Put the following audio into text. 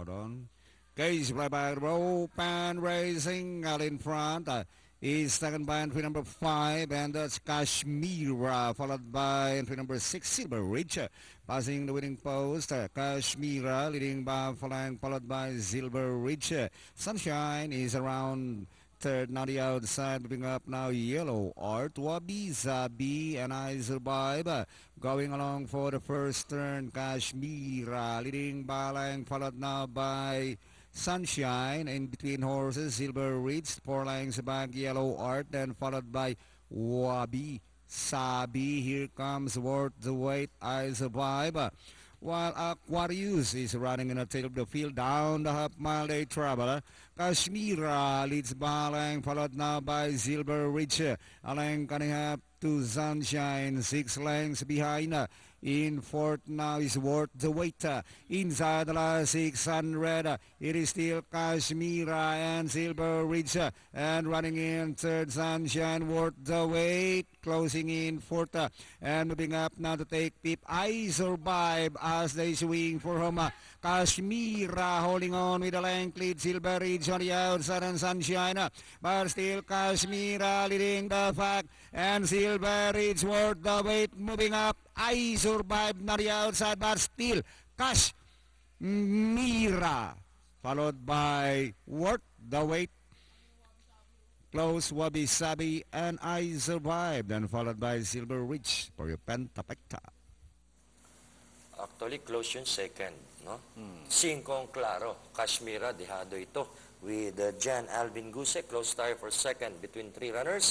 Hold on. Cage by Rope and Racing out in front. Is second by entry number 5, and that's Kashmira, followed by entry number 6, Silver Ridge. Passing the winning post, Kashmira leading by flying, followed by Silver Ridge. Sunshine is around third, now the outside, moving up now Yellow Art, Wabi, Zabi, and I Survive. Going along for the first turn, Kashmira leading by line, followed now by Sunshine. In between horses, Silver Ridge, 4 lengths back, Yellow Art, then followed by Wabi Sabi. Here comes Worth the Wait, I Survive. While Aquarius is running in the tail of the field down the half-mile they travel. Kashmira leads Balang, followed now by Silver Ridge. Alang coming up to Sunshine, 6 lengths behind. In fourth now is Worth the Wait. Inside the last 600, it is still Kashmira and Silver Ridge. And running in third, Sunshine, Worth the Wait. Closing in fourth and moving up now to take fifth. I Survive as they swing for home. Kashmira holding on with the length lead. Silver Ridge on the outside and Sunshine. But still Kashmira leading the pack. And Silver Ridge, Worth the Wait moving up. I Survive on the outside, but still Kashmira followed by Worth the Wait. Close, Wabi Sabi, and I Survive, then followed by Silver Ridge for your Pentapecta. Actually, close yung second, no? 5 ang klaro. Kashmira, dehado ito. With Jan Alvin Guse, close tire for second between 3 runners.